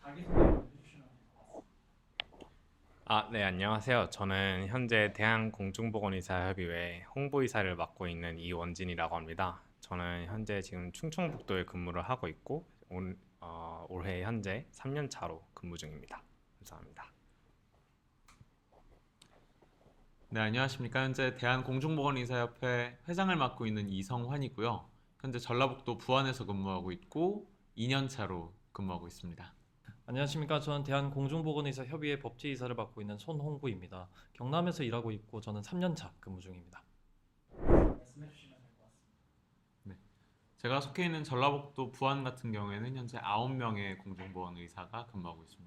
자기소개 해주시면 네, 안녕하세요. 저는 현재 대한공중보건의사협의회 홍보이사를 맡고 있는 이원진이라고 합니다. 저는 현재 지금 충청북도에 근무를 하고 있고, 올해 현재 3년 차로 근무 중입니다. 감사합니다. 네, 안녕하십니까. 현재 대한공중보건의사협회 회장을 맡고 있는 이성환이고요. 현재 전라북도 부안에서 근무하고 있고 2년 차로 근무하고 있습니다. 안녕하십니까. 저는 대한공중보건의사협의회 법제이사를 맡고 있는 손홍구입니다. 경남에서 일하고 있고 저는 3년차 근무 중입니다. 말씀해 주시면 될 것 같습니다. 네, 제가 속해 있는 전라북도 부안 같은 경우에는 현재 9명의 공중보건의사가 근무하고 있습니다.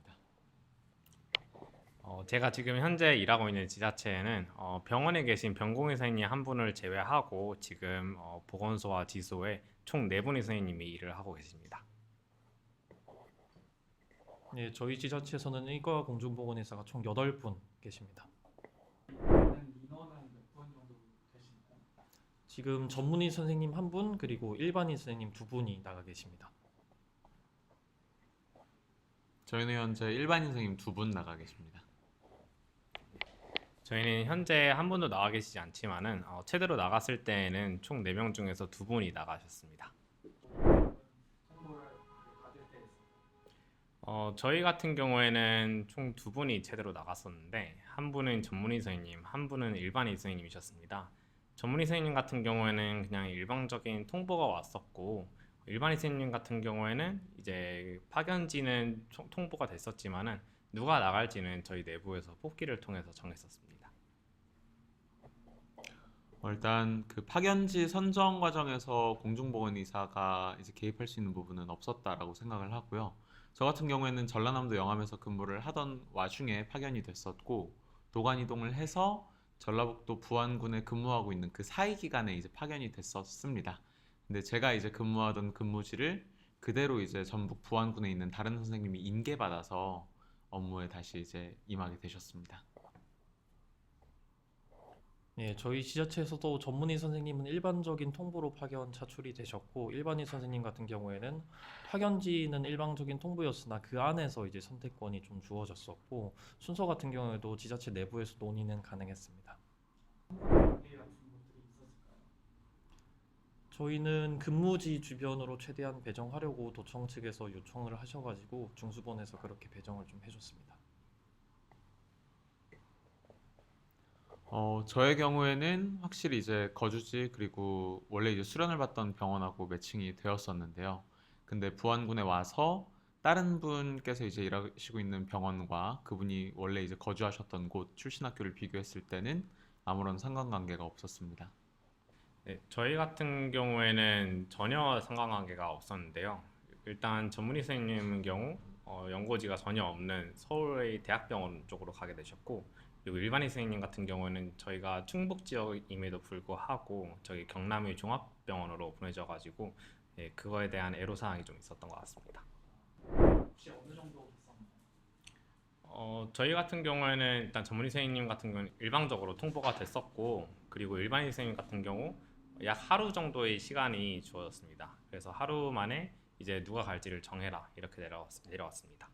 제가 지금 현재 일하고 있는 지자체에는 병원에 계신 변공의사님 한 분을 제외하고 지금 보건소와 지소에 총 4분의 선생님이 일을 하고 계십니다. 네, 저희 지자체에서는 의과 공중보건의사가 총 8분 계십니다. 민원은 몇 분 정도 되십니까? 지금 전문의 선생님 1분 그리고 일반인 선생님 2분이 나가 계십니다. 저희는 현재 일반인 선생님 2분 나가 계십니다. 저희는 현재 한 분도 나와 계시지 않지만은 최대로 나갔을 때에는 총 4명 중에서 2분이 나가셨습니다. 정보를 받을 때 저희 같은 경우에는 총 2분이 최대로 나갔었는데 한 분은 전문의 선생님, 한 분은 일반의 선생님이셨습니다. 전문의 선생님 같은 경우에는 그냥 일방적인 통보가 왔었고 일반의 선생님 같은 경우에는 이제 파견지는 통보가 됐었지만은 누가 나갈지는 저희 내부에서 뽑기를 통해서 정했었습니다. 일단 그 파견지 선정 과정에서 공중보건의사가 이제 개입할 수 있는 부분은 없었다라고 생각을 하고요. 저 같은 경우에는 전라남도 영암에서 근무를 하던 와중에 파견이 됐었고 도관 이동을 해서 전라북도 부안군에 근무하고 있는 그 사이 기간에 이제 파견이 됐었습니다. 근데 제가 이제 근무하던 근무지를 그대로 이제 전북 부안군에 있는 다른 선생님이 인계받아서 업무에 다시 이제 임하게 되셨습니다. 네, 저희 지자체에서도 전문의 선생님은 일반적인 통보로 파견 차출이 되셨고 일반인 선생님 같은 경우에는 파견지는 일방적인 통보였으나 그 안에서 이제 선택권이 좀 주어졌었고 순서 같은 경우에도 지자체 내부에서 논의는 가능했습니다. 관계 같은 것들이 있었을까요? 저희는 근무지 주변으로 최대한 배정하려고 도청 측에서 요청을 하셔가지고 중수본에서 그렇게 배정을 좀 해줬습니다. 저의 경우에는 확실히 이제 거주지 그리고 원래 이제 수련을 받던 병원하고 매칭이 되었었는데요. 근데 부안군에 와서 다른 분께서 이제 일하시고 있는 병원과 그분이 원래 이제 거주하셨던 곳 출신 학교를 비교했을 때는 아무런 상관관계가 없었습니다. 네, 저희 같은 경우에는 전혀 상관관계가 없었는데요. 일단 전문의 선생님의 경우 연고지가 전혀 없는 서울의 대학병원 쪽으로 가게 되셨고 그리고 일반의 선생님 같은 경우에는 저희가 충북 지역임에도 불구하고 저기 경남의 종합병원으로 보내져가지고 그거에 대한 애로사항이 좀 있었던 것 같습니다. 혹시 어느 정도 됐었나요? 저희 같은 경우에는 일단 전문의 선생님 같은 경우는 일방적으로 통보가 됐었고 그리고 일반인 선생님 같은 경우 약 하루 정도의 시간이 주어졌습니다. 그래서 하루 만에 이제 누가 갈지를 정해라 이렇게 내려왔습니다.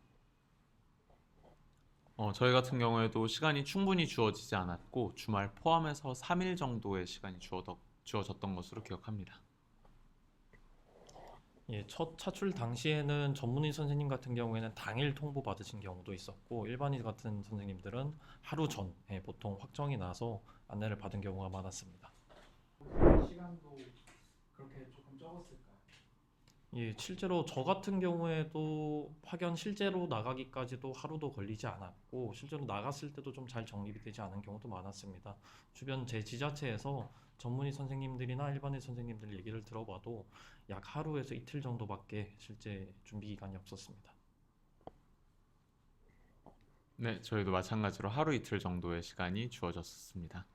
저희 같은 경우에도 시간이 충분히 주어지지 않았고 주말 포함해서 3일 정도의 시간이 주어졌던 것으로 기억합니다. 예, 첫 차출 당시에는 전문의 선생님 같은 경우에는 당일 통보 받으신 경우도 있었고 일반인 같은 선생님들은 하루 전에 보통 확정이 나서 안내를 받은 경우가 많았습니다. 시간도 그렇게 조금 적었을까요? 예, 실제로 저 같은 경우에도 파견 실제로 나가기까지도 하루도 걸리지 않았고 실제로 나갔을 때도 좀 잘 정립이 되지 않은 경우도 많았습니다. 주변 제 지자체에서 전문의 선생님들이나 일반인 선생님들 얘기를 들어봐도 약 하루에서 이틀 정도밖에 실제 준비 기간이 없었습니다. 네, 저희도 마찬가지로 하루 이틀 정도의 시간이 주어졌습니다.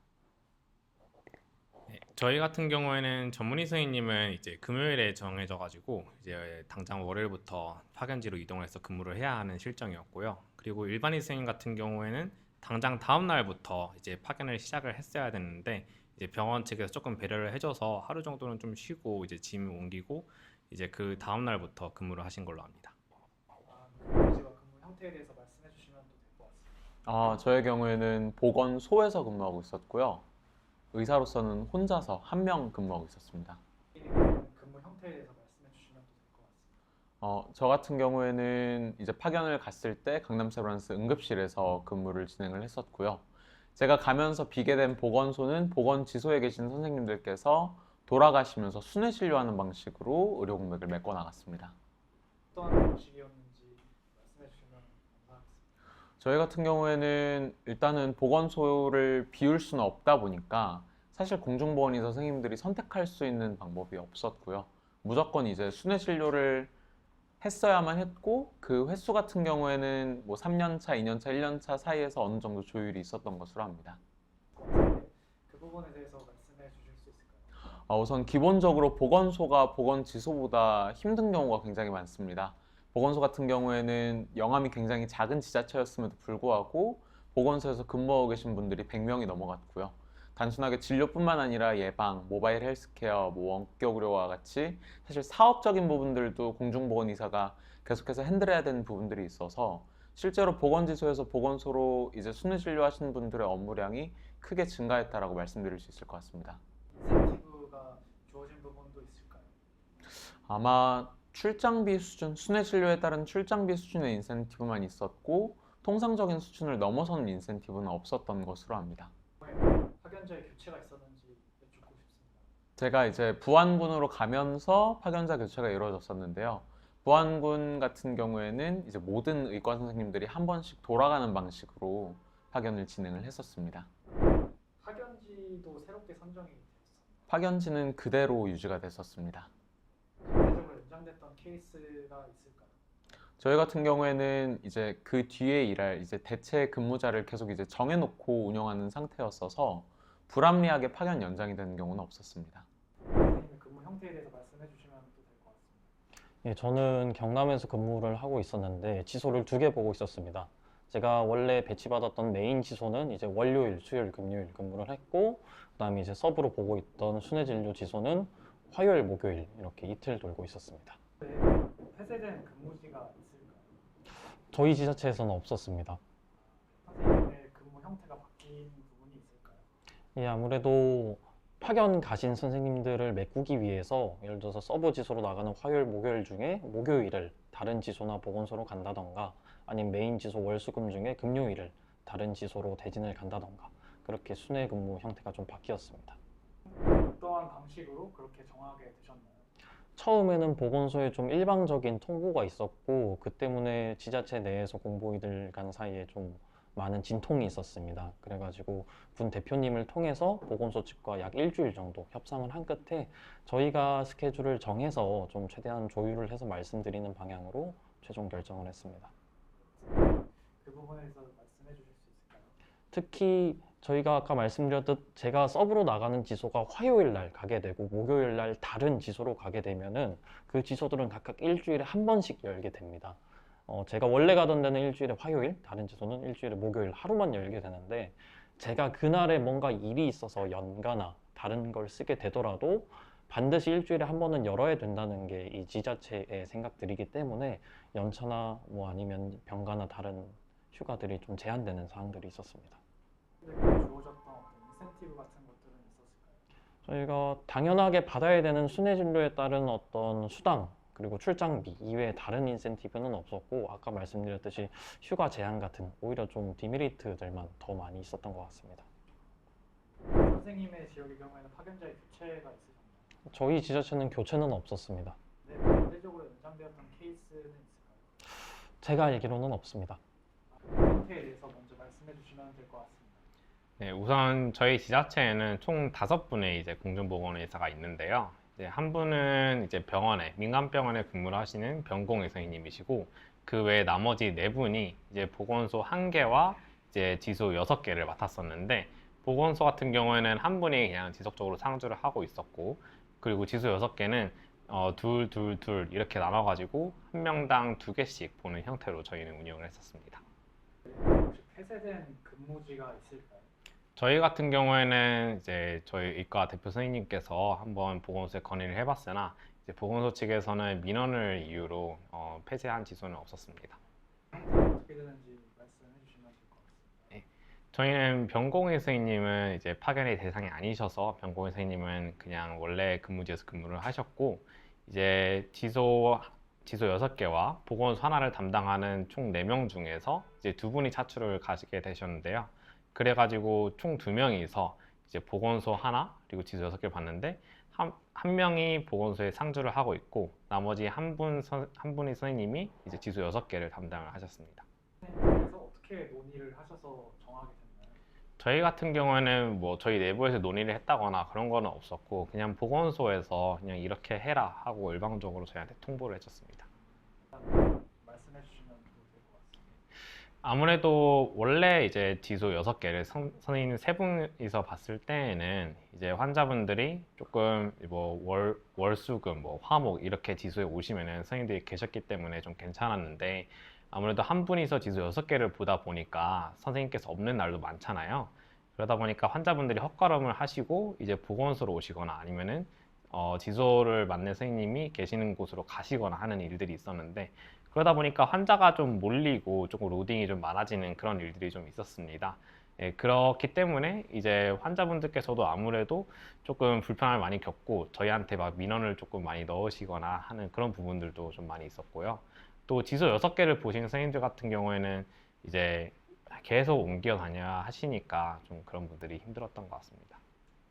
네, 저희 같은 경우에는 전문의 선생님은 이제 금요일에 정해져가지고 이제 당장 월요일부터 파견지로 이동을 해서 근무를 해야 하는 실정이었고요. 그리고 일반인 선생님 같은 경우에는 당장 다음 날부터 이제 파견을 시작을 했어야 되는데 이제 병원 측에서 조금 배려를 해줘서 하루 정도는 좀 쉬고 이제 짐 옮기고 이제 그 다음 날부터 근무를 하신 걸로 압니다. 아, 근무지와 근무 형태에 대해서 말씀해 주시면 또 될 것 같습니다. 저의 경우에는 보건소에서 근무하고 있었고요. 의사로서는 혼자서 한 명 근무하고 있었습니다. 근무 형태에 대해서 말씀해 주시면 또 될 것 같습니다. 저 같은 경우에는 이제 파견을 갔을 때 강남 세브란스 응급실에서 근무를 진행을 했었고요. 제가 가면서 비게 된 보건소는 보건지소에 계신 선생님들께서 돌아가시면서 순회 진료하는 방식으로 의료 공백을 메꿔 나갔습니다. 어떤 방식이었는지 말씀해 주시면 감사하겠습니다. 저희 같은 경우에는 일단은 보건소를 비울 수는 없다 보니까 사실 공중보건의사 선생님들이 선택할 수 있는 방법이 없었고요. 무조건 이제 순회 진료를 했어야만 했고 그 횟수 같은 경우에는 뭐 3년차, 2년차, 1년차 사이에서 어느 정도 조율이 있었던 것으로 합니다. 그 부분에 대해서 말씀해 주실 수 있을까요? 우선 기본적으로 보건소가 보건지소보다 힘든 경우가 굉장히 많습니다. 보건소 같은 경우에는 영암이 굉장히 작은 지자체였음에도 불구하고 보건소에서 근무하고 계신 분들이 100명이 넘어갔고요. 단순하게 진료뿐만 아니라 예방, 모바일 헬스케어, 뭐 원격 의료와 같이 사실 사업적인 부분들도 공중보건의사가 계속해서 핸들해야 되는 부분들이 있어서 실제로 보건지소에서 보건소로 이제 순회 진료하시는 분들의 업무량이 크게 증가했다라고 말씀드릴 수 있을 것 같습니다. 인센티브가 주어진 부분도 있을까요? 아마 출장비 수준, 순회 진료에 따른 출장비 수준의 인센티브만 있었고 통상적인 수준을 넘어서는 인센티브는 없었던 것으로 압니다. 파견자의 교체가 있었는지 여쭙고 싶습니다. 제가 이제 부안군으로 가면서 파견자 교체가 이루어졌었는데요. 부안군 같은 경우에는 이제 모든 의과 선생님들이 한 번씩 돌아가는 방식으로 파견을 진행을 했었습니다. 파견지도 새롭게 선정이 되었습니다. 파견지는 그대로 유지가 됐었습니다. 강제적으로 연장됐던 케이스가 있을까요? 저희 같은 경우에는 이제 그 뒤에 일할 이제 대체 근무자를 계속 이제 정해놓고 운영하는 상태였어서 불합리하게 파견 연장이 되는 경우는 없었습니다. 선생님의 근무 형태에 대해서 말씀해 주시면 또 될 것 같습니다. 예, 저는 경남에서 근무를 하고 있었는데 지소를 2개 보고 있었습니다. 제가 원래 배치받았던 메인 지소는 이제 월요일, 수요일, 금요일 근무를 했고 그다음에 이제 서브로 보고 있던 순회진료 지소는 화요일, 목요일 이렇게 이틀 돌고 있었습니다. 폐쇄된 근무지가 있을까요? 저희 지자체에서는 없었습니다. 선생님의 근무 형태가 바뀐 부분이 있을까요? 예, 아무래도 파견 가신 선생님들을 메꾸기 위해서 예를 들어서 서브 지소로 나가는 화요일, 목요일 중에 목요일을 다른 지소나 보건소로 간다던가 아니면 메인 지소 월수금 중에 금요일을 다른 지소로 대진을 간다던가 그렇게 순회 근무 형태가 좀 바뀌었습니다. 어떠한 방식으로 그렇게 정하게 되셨나요? 처음에는 보건소에 좀 일방적인 통보가 있었고 그 때문에 지자체 내에서 공보이들 간 사이에 좀 많은 진통이 있었습니다. 그래가지고 군 대표님을 통해서 보건소 측과 약 일주일 정도 협상을 한 끝에 저희가 스케줄을 정해서 좀 최대한 조율을 해서 말씀드리는 방향으로 최종 결정을 했습니다. 그 부분에 대해서 말씀해 주실 수 있을까요? 특히 저희가 아까 말씀드렸듯 제가 서브로 나가는 지소가 화요일 날 가게 되고 목요일 날 다른 지소로 가게 되면은 그 지소들은 각각 일주일에 한 번씩 열게 됩니다. 제가 원래 가던 데는 일주일에 화요일, 다른 지소는 일주일에 목요일 하루만 열게 되는데 제가 그날에 뭔가 일이 있어서 연가나 다른 걸 쓰게 되더라도 반드시 일주일에 한 번은 열어야 된다는 게 이 지자체의 생각들이기 때문에 연차나 뭐 아니면 병가나 다른 휴가들이 좀 제한되는 사항들이 있었습니다. 주어졌던 어떤 인센티브 같은 것들은 있었을까요? 저희가 당연하게 받아야 되는 순회 진료에 따른 어떤 수당 그리고 출장비 이외에 다른 인센티브는 없었고 아까 말씀드렸듯이 휴가 제한 같은 오히려 좀 디메리트들만 더 많이 있었던 것 같습니다. 선생님의 지역의 경우에는 파견자의 교체가 있으셨나요? 저희 지자체는 교체는 없었습니다. 네, 반대적으로 연장되었던 케이스는 있을까요? 제가 알기로는 없습니다. 그 형태에 대해서 먼저 말씀해 주시면 될 것 같습니다. 네, 우선 저희 지자체에는 총 5분의 이제 공중보건의사가 있는데요. 이제 한 분은 이제 병원에 민간병원에 근무를 하시는 병공의 선생님이시고 그 외에 나머지 4분이 이제 보건소 1개와 이제 지소 6개를 맡았었는데 보건소 같은 경우에는 한 분이 그냥 지속적으로 상주를 하고 있었고 그리고 지소 6개는 둘 이렇게 나눠가지고 한 명당 2개씩 보는 형태로 저희는 운영을 했었습니다. 혹시 폐쇄된 근무지가 있을까요? 저희 같은 경우에는 이제 저희 의과 대표 선생님께서 한번 보건소에 건의를 해봤으나 이제 보건소 측에서는 민원을 이유로 폐쇄한 지소는 없었습니다. 어떻게 어떻게 되는지 말씀해 주시면 될 것 같습니다. 저희는 변공희 선생님은 이제 파견의 대상이 아니셔서 변공희 선생님은 그냥 원래 근무지에서 근무를 하셨고 이제 지소 6개와 보건소 하나를 담당하는 총 4명 중에서 이제 2분이 차출을 가시게 되셨는데요. 그래가지고 총 2명이서 이제 보건소 하나 그리고 지소 6개를 봤는데 한 명이 보건소에 상주를 하고 있고 나머지 한 분이 선생님이 이제 지소 6개를 담당을 하셨습니다. 선생님께서 어떻게 논의를 하셔서 정하게 됐나요? 저희 같은 경우에는 뭐 저희 내부에서 논의를 했다거나 그런 거는 없었고 그냥 보건소에서 그냥 이렇게 해라 하고 일방적으로 저희한테 통보를 해줬습니다. 말씀해 주시면 될 것 같습니다. 아무래도 원래 이제 지소 6개를 선생님 3분이서 봤을 때에는 이제 환자분들이 조금 뭐 월수금, 뭐 화목 이렇게 지소에 오시면은 선생님들이 계셨기 때문에 좀 괜찮았는데 아무래도 한 분이서 지소 6개를 보다 보니까 선생님께서 없는 날도 많잖아요. 그러다 보니까 환자분들이 헛걸음을 하시고 이제 보건소로 오시거나 아니면은 지소를 맡는 선생님이 계시는 곳으로 가시거나 하는 일들이 있었는데 그러다 보니까 환자가 좀 몰리고 조금 로딩이 좀 많아지는 그런 일들이 좀 있었습니다. 예, 그렇기 때문에 이제 환자분들께서도 아무래도 조금 불편함을 많이 겪고 저희한테 막 민원을 조금 많이 넣으시거나 하는 그런 부분들도 좀 많이 있었고요. 또 지소 6개를 보신 선생님들 같은 경우에는 이제 계속 옮겨 다녀야 하시니까 좀 그런 분들이 힘들었던 것 같습니다.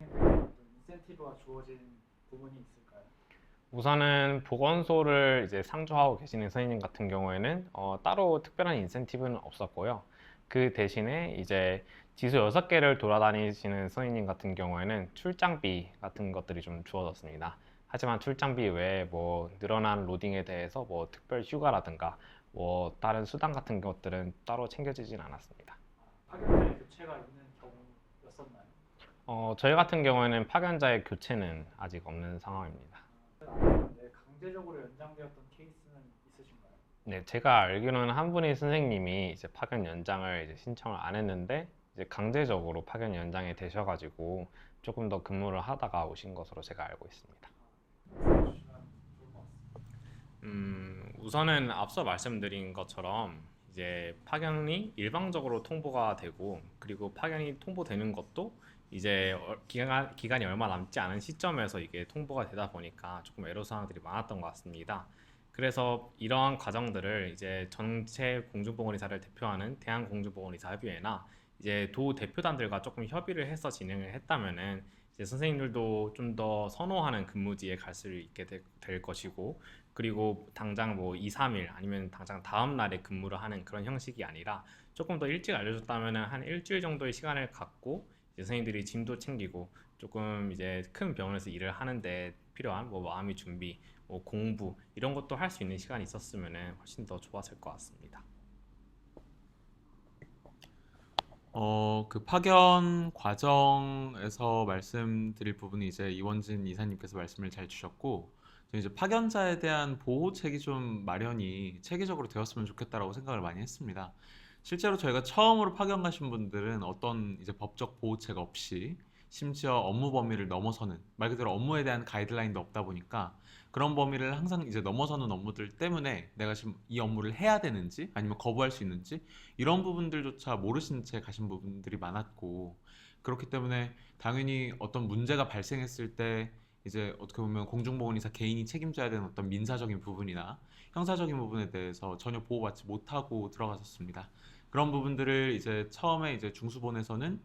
어떤 인센티브가 주어진 부분이 있을까요? 우선은 보건소를 이제 상주하고 계시는 선생님 같은 경우에는 따로 특별한 인센티브는 없었고요. 그 대신에 이제 지수 6개를 돌아다니시는 선생님 같은 경우에는 출장비 같은 것들이 좀 주어졌습니다. 하지만 출장비 외에 뭐 늘어난 로딩에 대해서 뭐 특별 휴가라든가 뭐 다른 수당 같은 것들은 따로 챙겨지진 않았습니다. 파견자의 교체가 있는 경우였었나요? 저희 같은 경우에는 파견자의 교체는 아직 없는 상황입니다. 아니면 강제적으로 연장되었던 케이스는 있으신가요? 네, 제가 알기로는 한 분의 선생님이 이제 파견 연장을 이제 신청을 안 했는데 이제 강제적으로 파견 연장이 되셔가지고 조금 더 근무를 하다가 오신 것으로 제가 알고 있습니다. 말씀해 주시면 좋을 것 같습니다. 우선은 앞서 말씀드린 것처럼 이제 파견이 일방적으로 통보가 되고 그리고 파견이 통보되는 것도 이제 기간이 얼마 남지 않은 시점에서 이게 통보가 되다 보니까 조금 애로사항들이 많았던 것 같습니다. 그래서 이러한 과정들을 이제 전체 공중보건의사를 대표하는 대한공중보건의사협의회나 이제 도 대표단들과 조금 협의를 해서 진행을 했다면은 이제 선생님들도 좀 더 선호하는 근무지에 갈 수 있게 될 것이고 그리고 당장 뭐 2, 3일 아니면 당장 다음 날에 근무를 하는 그런 형식이 아니라 조금 더 일찍 알려줬다면은 한 일주일 정도의 시간을 갖고 이제 선생님들이 짐도 챙기고 조금 이제 큰 병원에서 일을 하는데 필요한 뭐 마음의 준비, 뭐 공부 이런 것도 할 수 있는 시간이 있었으면은 훨씬 더 좋았을 것 같습니다. 그 파견 과정에서 말씀드릴 부분이 이제 이원진 이사님께서 말씀을 잘 주셨고, 저는 이제 파견자에 대한 보호책이 좀 마련이 체계적으로 되었으면 좋겠다라고 생각을 많이 했습니다. 실제로 저희가 처음으로 파견 가신 분들은 어떤 이제 법적 보호책 없이 심지어 업무 범위를 넘어서는 말 그대로 업무에 대한 가이드라인도 없다 보니까 그런 범위를 항상 이제 넘어서는 업무들 때문에 내가 지금 이 업무를 해야 되는지 아니면 거부할 수 있는지 이런 부분들조차 모르신 채 가신 부분들이 많았고, 그렇기 때문에 당연히 어떤 문제가 발생했을 때 이제 어떻게 보면 공중보건의사 개인이 책임져야 되는 어떤 민사적인 부분이나 형사적인 부분에 대해서 전혀 보호받지 못하고 들어갔었습니다. 그런 부분들을 이제 처음에 이제 중수본에서는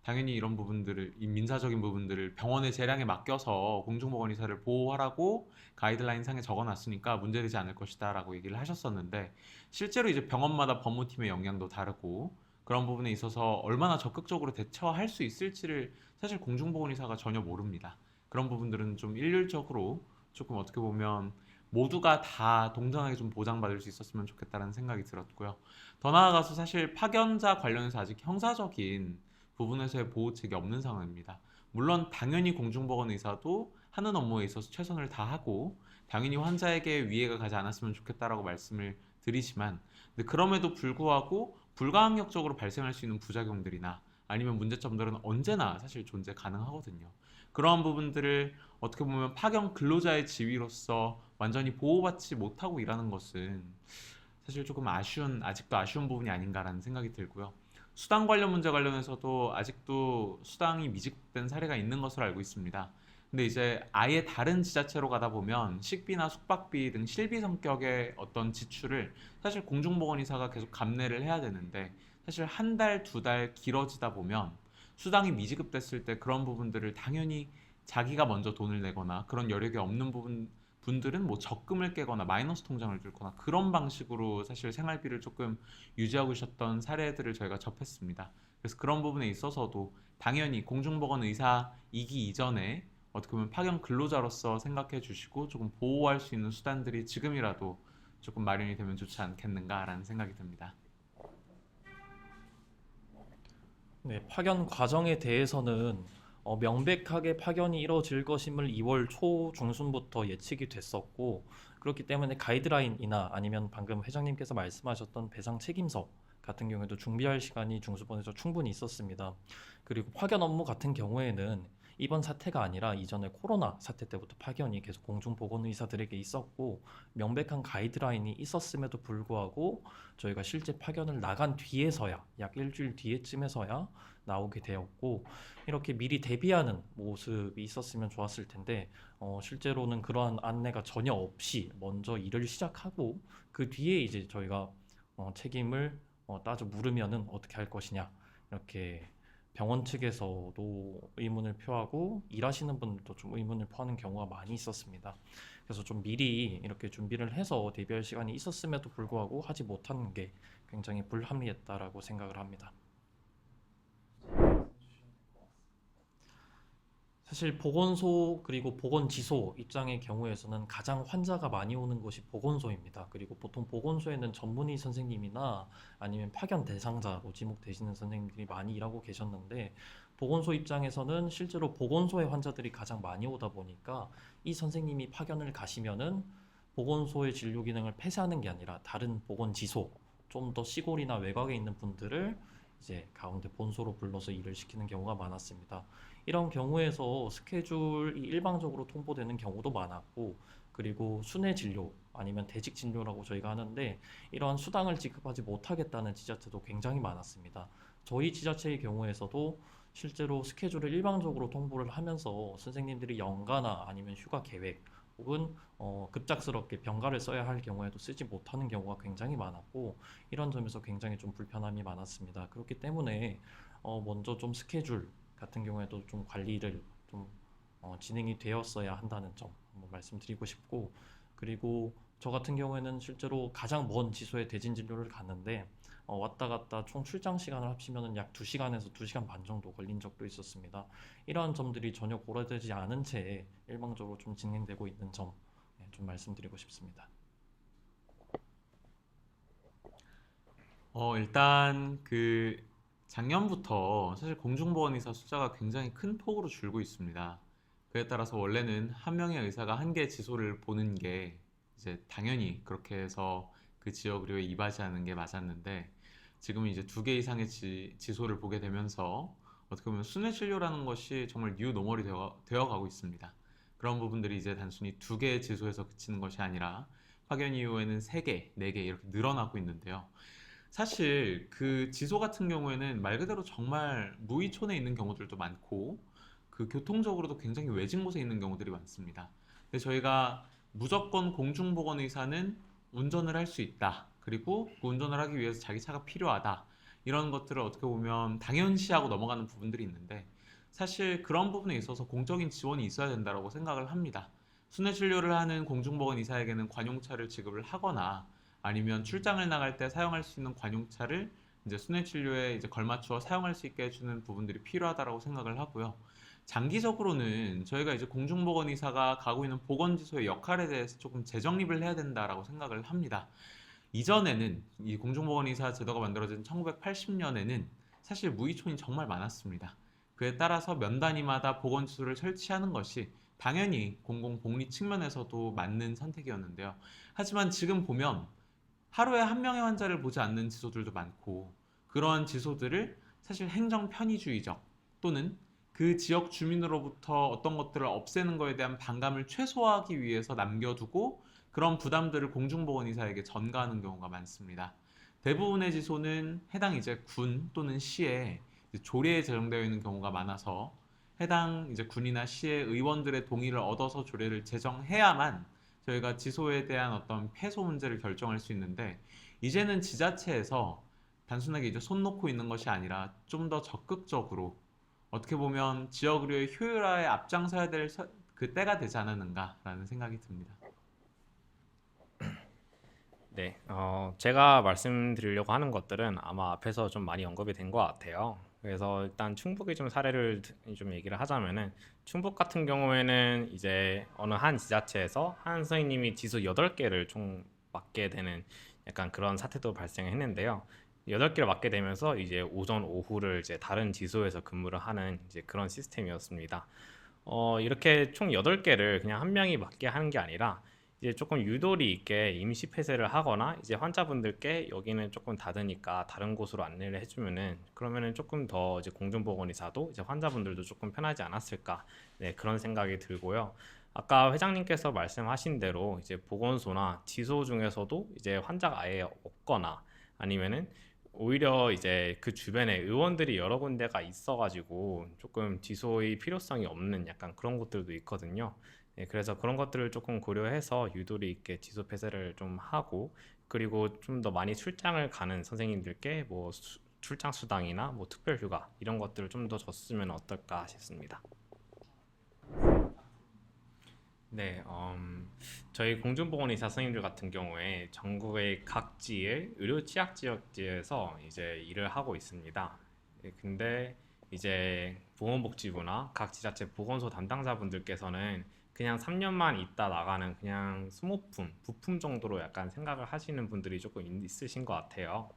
당연히 이런 부분들을, 이 민사적인 부분들을 병원의 재량에 맡겨서 공중보건의사를 보호하라고 가이드라인 상에 적어놨으니까 문제되지 않을 것이다 라고 얘기를 하셨었는데, 실제로 이제 병원마다 법무팀의 역량도 다르고 그런 부분에 있어서 얼마나 적극적으로 대처할 수 있을지를 사실 공중보건의사가 전혀 모릅니다. 그런 부분들은 좀 일률적으로 조금 어떻게 보면 모두가 다 동등하게 좀 보장받을 수 있었으면 좋겠다는 생각이 들었고요. 더 나아가서 사실 파견자 관련해서 아직 형사적인 부분에서의 보호책이 없는 상황입니다. 물론 당연히 공중보건의사도 하는 업무에 있어서 최선을 다하고 당연히 환자에게 위해가 가지 않았으면 좋겠다라고 말씀을 드리지만, 근데 그럼에도 불구하고 불가항력적으로 발생할 수 있는 부작용들이나 아니면 문제점들은 언제나 사실 존재 가능하거든요. 그러한 부분들을 어떻게 보면 파견 근로자의 지위로서 완전히 보호받지 못하고 일하는 것은 사실 조금 아직도 아쉬운 부분이 아닌가라는 생각이 들고요. 수당 관련 문제 관련해서도 아직도 수당이 미지급된 사례가 있는 것으로 알고 있습니다. 근데 이제 아예 다른 지자체로 가다 보면 식비나 숙박비 등 실비 성격의 어떤 지출을 사실 공중보건의사가 계속 감내를 해야 되는데, 사실 한 달, 두 달 길어지다 보면 수당이 미지급됐을 때 그런 부분들을 당연히 자기가 먼저 돈을 내거나, 그런 여력이 없는 분들은 뭐 적금을 깨거나 마이너스 통장을 들거나 그런 방식으로 사실 생활비를 조금 유지하고 있었던 사례들을 저희가 접했습니다. 그래서 그런 부분에 있어서도 당연히 공중보건 의사이기 이전에 어떻게 보면 파견 근로자로서 생각해 주시고 조금 보호할 수 있는 수단들이 지금이라도 조금 마련이 되면 좋지 않겠는가라는 생각이 듭니다. 네, 파견 과정에 대해서는 명백하게 파견이 이뤄질 것임을 2월 초 중순부터 예측이 됐었고, 그렇기 때문에 가이드라인이나 아니면 방금 회장님께서 말씀하셨던 배상 책임서 같은 경우에도 준비할 시간이 중수본에서 충분히 있었습니다. 그리고 파견 업무 같은 경우에는 이번 사태가 아니라 이전에 코로나 사태 때부터 파견이 계속 공중보건의사들에게 있었고, 명백한 가이드라인이 있었음에도 불구하고 저희가 실제 파견을 나간 뒤에서야, 약 일주일 뒤에쯤에서야 나오게 되었고, 이렇게 미리 대비하는 모습이 있었으면 좋았을 텐데, 실제로는 그러한 안내가 전혀 없이 먼저 일을 시작하고 그 뒤에 이제 저희가 책임을 따져 물으면은 어떻게 할 것이냐, 이렇게 병원 측에서도 의문을 표하고 일하시는 분들도 좀 의문을 표하는 경우가 많이 있었습니다. 그래서 좀 미리 이렇게 준비를 해서 대비할 시간이 있었음에도 불구하고 하지 못한 게 굉장히 불합리했다라고 생각을 합니다. 사실 보건소 그리고 보건지소 입장의 경우에서는 가장 환자가 많이 오는 곳이 보건소입니다. 그리고 보통 보건소에는 전문의 선생님이나 아니면 파견 대상자로 지목되시는 선생님들이 많이 일하고 계셨는데, 보건소 입장에서는 실제로 보건소에 환자들이 가장 많이 오다 보니까 이 선생님이 파견을 가시면은 보건소의 진료 기능을 폐쇄하는 게 아니라 다른 보건지소, 좀 더 시골이나 외곽에 있는 분들을 이제 가운데 본소로 불러서 일을 시키는 경우가 많았습니다. 이런 경우에서 스케줄이 일방적으로 통보되는 경우도 많았고, 그리고 순회 진료 아니면 대직 진료라고 저희가 하는데, 이러한 수당을 지급하지 못하겠다는 지자체도 굉장히 많았습니다. 저희 지자체의 경우에서도 실제로 스케줄을 일방적으로 통보를 하면서 선생님들이 연가나 아니면 휴가 계획 혹은 급작스럽게 병가를 써야 할 경우에도 쓰지 못하는 경우가 굉장히 많았고, 이런 점에서 굉장히 좀 불편함이 많았습니다. 그렇기 때문에 먼저 좀 스케줄 같은 경우에도 좀 관리를 좀 진행이 되었어야 한다는 점 한번 말씀드리고 싶고, 그리고 저 같은 경우에는 실제로 가장 먼 지소에 대진 진료를 갔는데 왔다 갔다 총 출장 시간을 합치면 약 2시간에서 2시간 반 정도 걸린 적도 있었습니다. 이러한 점들이 전혀 고려되지 않은 채 일방적으로 좀 진행되고 있는 점, 좀 말씀드리고 싶습니다. 일단 그 작년부터 사실 공중보건의사 숫자가 굉장히 큰 폭으로 줄고 있습니다. 그에 따라서 원래는 한 명의 의사가 한 개 지소를 보는 게 이제 당연히 그렇게 해서 그 지역 의료에 이바지하는 게 맞았는데, 지금은 이제 두 개 이상의 지소를 보게 되면서 어떻게 보면 순회 진료라는 것이 정말 뉴 노멀이 되어 가고 있습니다. 그런 부분들이 이제 단순히 두 개의 지소에서 그치는 것이 아니라 파견 이후에는 세 개, 네 개 이렇게 늘어나고 있는데요. 사실 그 지소 같은 경우에는 말 그대로 정말 무의촌에 있는 경우들도 많고, 그 교통적으로도 굉장히 외진 곳에 있는 경우들이 많습니다. 근데 저희가 무조건 공중보건 의사는 운전을 할 수 있다, 그리고 그 운전을 하기 위해서 자기 차가 필요하다, 이런 것들을 어떻게 보면 당연시하고 넘어가는 부분들이 있는데, 사실 그런 부분에 있어서 공적인 지원이 있어야 된다고 생각을 합니다. 순회 진료를 하는 공중보건 의사에게는 관용차를 지급을 하거나, 아니면 출장을 나갈 때 사용할 수 있는 관용차를 이제 순회 진료에 이제 걸맞추어 사용할 수 있게 해주는 부분들이 필요하다고 생각을 하고요. 장기적으로는 저희가 이제 공중보건 의사가 가고 있는 보건지소의 역할에 대해서 조금 재정립을 해야 된다라고 생각을 합니다. 이전에는 이 공중보건 의사 제도가 만들어진 1980년에는 사실 무의촌이 정말 많았습니다. 그에 따라서 면 단위마다 보건지소를 설치하는 것이 당연히 공공복리 측면에서도 맞는 선택이었는데요. 하지만 지금 보면 하루에 한 명의 환자를 보지 않는 지소들도 많고, 그러한 지소들을 사실 행정 편의주의적 또는 그 지역 주민으로부터 어떤 것들을 없애는 것에 대한 반감을 최소화하기 위해서 남겨두고, 그런 부담들을 공중보건의사에게 전가하는 경우가 많습니다. 대부분의 지소는 해당 이제 군 또는 시에 이제 조례에 제정되어 있는 경우가 많아서 해당 이제 군이나 시의 의원들의 동의를 얻어서 조례를 제정해야만 저희가 지소에 대한 어떤 패소 문제를 결정할 수 있는데, 이제는 지자체에서 단순하게 이제 손 놓고 있는 것이 아니라 좀 더 적극적으로 어떻게 보면 지역 의료의 효율화에 앞장서야 될 그 때가 되지 않았는가라는 생각이 듭니다. 네, 제가 말씀드리려고 하는 것들은 아마 앞에서 좀 많이 언급이 된 것 같아요. 그래서 일단 충북의 좀 사례를 좀 얘기를 하자면은, 충북 같은 경우에는 이제 어느 한 지자체에서 한 선생님이 지수 8개를 총 맡게 되는 약간 그런 사태도 발생했는데요. 8개를 맡게 되면서 이제 오전 오후를 이제 다른 지소에서 근무를 하는 이제 그런 시스템이었습니다. 이렇게 총 8개를 그냥 한 명이 맡게 하는 게 아니라 이제 조금 유도리 있게 임시 폐쇄를 하거나, 이제 환자분들께 여기는 조금 닫으니까 다른 곳으로 안내를 해주면은, 그러면은 조금 더 이제 공중보건의사도 이제 환자분들도 조금 편하지 않았을까, 네, 그런 생각이 들고요. 아까 회장님께서 말씀하신 대로 이제 보건소나 지소 중에서도 이제 환자가 아예 없거나, 아니면은 오히려 이제 그 주변에 의원들이 여러 군데가 있어가지고 조금 지소의 필요성이 없는 약간 그런 곳들도 있거든요. 네, 그래서 그런 것들을 조금 고려해서 유도리 있게 지소 폐쇄를 좀 하고, 그리고 좀 더 많이 출장을 가는 선생님들께 뭐 출장 수당이나 뭐 특별 휴가 이런 것들을 좀 더 줬으면 어떨까 싶습니다. 네, 저희 공중보건의사 선생님들 같은 경우에 전국의 각지의 의료 취약 지역지에서 이제 일을 하고 있습니다. 예, 근데 이제 보건복지부나 각 지자체 보건소 담당자분들께서는 그냥 3년만 있다 나가는 그냥 소모품, 부품 정도로 약간 생각을 하시는 분들이 조금 있으신 것 같아요.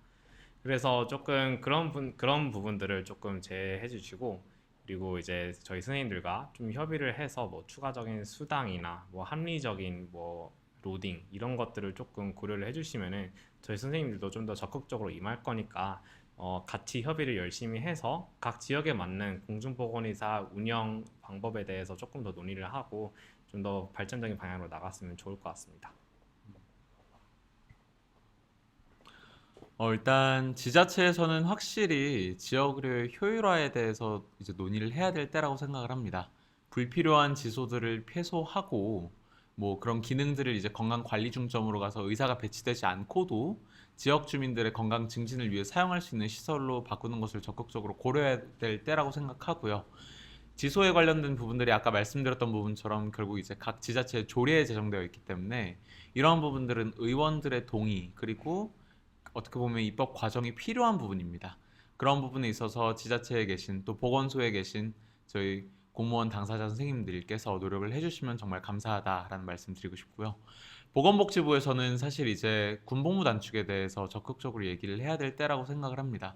그래서 조금 그런 부분들을 조금 제해해 주시고, 그리고 이제 저희 선생님들과 좀 협의를 해서 뭐 추가적인 수당이나 뭐 합리적인 뭐 로딩 이런 것들을 조금 고려를 해주시면은 저희 선생님들도 좀 더 적극적으로 임할 거니까, 같이 협의를 열심히 해서 각 지역에 맞는 공중보건의사 운영 방법에 대해서 조금 더 논의를 하고 좀 더 발전적인 방향으로 나갔으면 좋을 것 같습니다. 일단 지자체에서는 확실히 지역 의료의 효율화에 대해서 이제 논의를 해야 될 때라고 생각을 합니다. 불필요한 지소들을 폐소하고 뭐 그런 기능들을 이제 건강 관리 중점으로 가서 의사가 배치되지 않고도 지역 주민들의 건강 증진을 위해 사용할 수 있는 시설로 바꾸는 것을 적극적으로 고려해야 될 때라고 생각하고요. 지소에 관련된 부분들이 아까 말씀드렸던 부분처럼 결국 이제 각 지자체의 조례에 제정되어 있기 때문에 이러한 부분들은 의원들의 동의, 그리고 어떻게 보면 입법 과정이 필요한 부분입니다. 그런 부분에 있어서 지자체에 계신 또 보건소에 계신 저희 공무원 당사자 선생님들께서 노력을 해주시면 정말 감사하다라는 말씀 드리고 싶고요. 보건복지부에서는 사실 이제 군복무 단축에 대해서 적극적으로 얘기를 해야 될 때라고 생각을 합니다.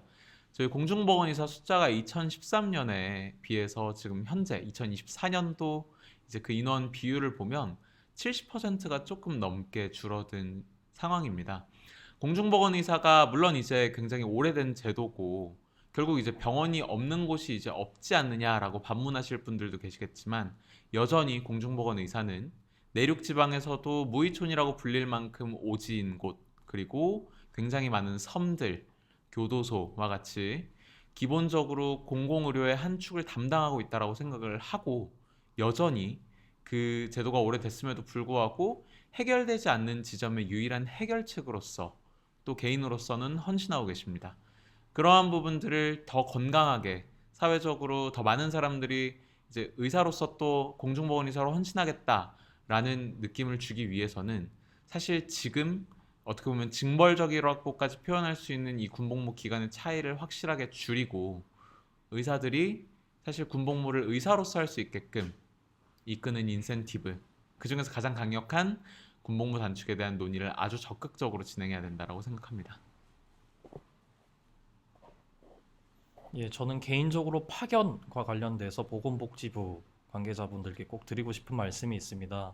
저희 공중보건의사 숫자가 2013년에 비해서 지금 현재 2024년도 이제 그 인원 비율을 보면 70%가 조금 넘게 줄어든 상황입니다. 공중보건의사가 물론 이제 굉장히 오래된 제도고 결국 이제 병원이 없는 곳이 이제 없지 않느냐라고 반문하실 분들도 계시겠지만, 여전히 공중보건의사는 내륙 지방에서도 무의촌이라고 불릴 만큼 오지인 곳, 그리고 굉장히 많은 섬들, 교도소와 같이 기본적으로 공공의료의 한 축을 담당하고 있다라고 생각을 하고, 여전히 그 제도가 오래됐음에도 불구하고 해결되지 않는 지점의 유일한 해결책으로서 또 개인으로서는 헌신하고 계십니다. 그러한 부분들을 더 건강하게 사회적으로 더 많은 사람들이 이제 의사로서 또 공중보건의사로 헌신하겠다라는 느낌을 주기 위해서는 사실 지금 어떻게 보면 징벌적이라고까지 표현할 수 있는 이 군복무 기간의 차이를 확실하게 줄이고, 의사들이 사실 군복무를 의사로서 할 수 있게끔 이끄는 인센티브, 그 중에서 가장 강력한 군복무 단축에 대한 논의를 아주 적극적으로 진행해야 된다고 생각합니다. 예, 저는 개인적으로 파견과 관련돼서 보건복지부 관계자분들께 꼭 드리고 싶은 말씀이 있습니다.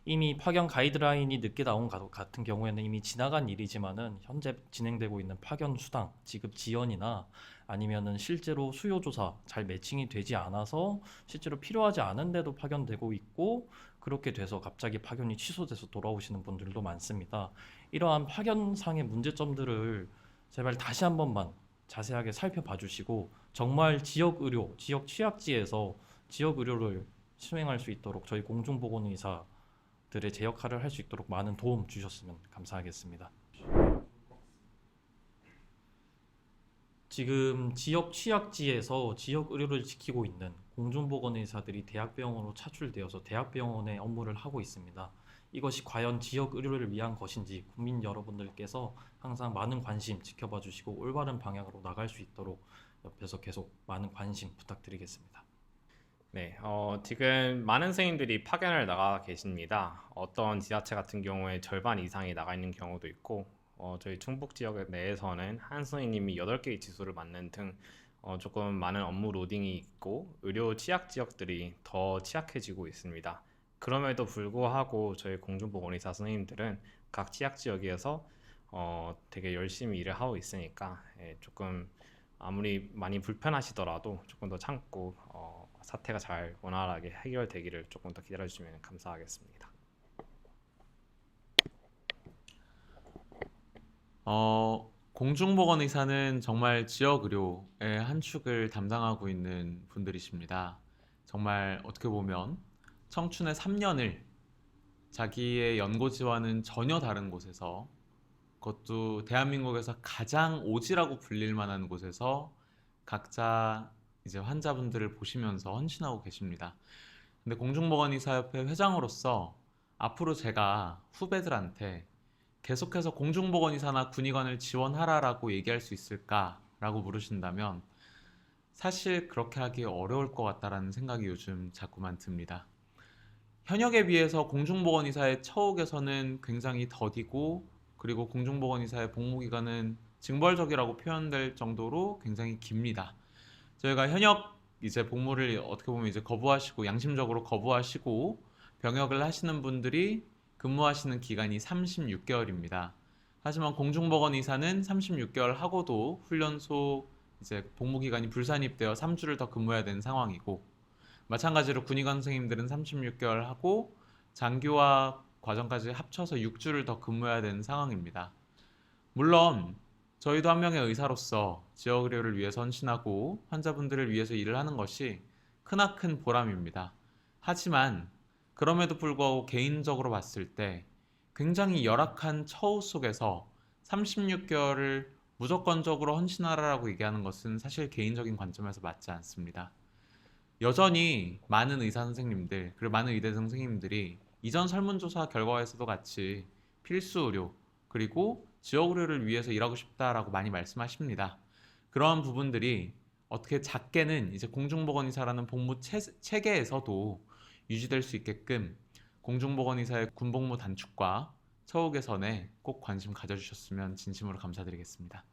이미 파견 가이드라인이 늦게 나온 것 같은 경우에는 이미 지나간 일이지만은 현재 진행되고 있는 파견 수당 지급 지연이나 아니면은 실제로 수요 조사 잘 매칭이 되지 않아서 실제로 필요하지 않은데도 파견되고 있고, 그렇게 돼서 갑자기 파견이 취소돼서 돌아오시는 분들도 많습니다. 이러한 파견상의 문제점들을 제발 다시 한 번만 자세하게 살펴봐 주시고 정말 지역 의료, 지역 취약지에서 지역 의료를 수행할 수 있도록 저희 공중보건의사들의 제 역할을 할 수 있도록 많은 도움 주셨으면 감사하겠습니다. 지금 지역 취약지에서 지역 의료를 지키고 있는 공중보건의사들이 대학병원으로 차출되어서 대학병원의 업무를 하고 있습니다. 이것이 과연 지역 의료를 위한 것인지 국민 여러분들께서 항상 많은 관심 지켜봐 주시고 올바른 방향으로 나갈 수 있도록 옆에서 계속 많은 관심 부탁드리겠습니다. 네, 지금 많은 선생님들이 파견을 나가 계십니다. 어떤 지자체 같은 경우에 절반 이상이 나가 있는 경우도 있고, 저희 충북 지역 내에서는 한 선생님이 8개의 지수를 맡는 등 조금 많은 업무 로딩이 있고 의료 취약 지역들이 더 취약해지고 있습니다. 그럼에도 불구하고 저희 공중보건의사 선생님들은 각 취약 지역에서 되게 열심히 일을 하고 있으니까 조금 아무리 많이 불편하시더라도 조금 더 참고 사태가 잘 원활하게 해결되기를 조금 더 기다려주시면 감사하겠습니다. 공중보건의사는 정말 지역 의료의 한 축을 담당하고 있는 분들이십니다. 정말 어떻게 보면 청춘의 3년을 자기의 연고지와는 전혀 다른 곳에서, 그것도 대한민국에서 가장 오지라고 불릴 만한 곳에서 각자 이제 환자분들을 보시면서 헌신하고 계십니다. 근데 공중보건의사협회 회장으로서 앞으로 제가 후배들한테 계속해서 공중보건의사나 군의관을 지원하라라고 얘기할 수 있을까라고 물으신다면 사실 그렇게 하기 어려울 것 같다라는 생각이 요즘 자꾸만 듭니다. 현역에 비해서 공중보건의사의 처우 개선은 굉장히 더디고, 그리고 공중보건의사의 복무기간은 징벌적이라고 표현될 정도로 굉장히 깁니다. 저희가 현역 이제 복무를 어떻게 보면 이제 거부하시고, 양심적으로 거부하시고 병역을 하시는 분들이 근무하시는 기간이 36개월입니다. 하지만 공중보건의사는 36개월 하고도 훈련소 이제 복무기간이 불산입되어 3주를 더 근무해야 되는 상황이고, 마찬가지로 군의관 선생님들은 36개월 하고 장교와 과정까지 합쳐서 6주를 더 근무해야 되는 상황입니다. 물론 저희도 한 명의 의사로서 지역 의료를 위해서 헌신하고 환자분들을 위해서 일을 하는 것이 크나큰 보람입니다. 하지만 그럼에도 불구하고 개인적으로 봤을 때 굉장히 열악한 처우 속에서 36개월을 무조건적으로 헌신하라고 얘기하는 것은 사실 개인적인 관점에서 맞지 않습니다. 여전히 많은 의사 선생님들, 그리고 많은 의대 선생님들이 이전 설문조사 결과에서도 같이 필수 의료, 그리고 지역 의료를 위해서 일하고 싶다라고 많이 말씀하십니다. 그러한 부분들이 어떻게 작게는 이제 공중보건의사라는 복무 체계에서도 유지될 수 있게끔 공중보건의사의 군복무 단축과 처우 개선에 꼭 관심 가져주셨으면 진심으로 감사드리겠습니다.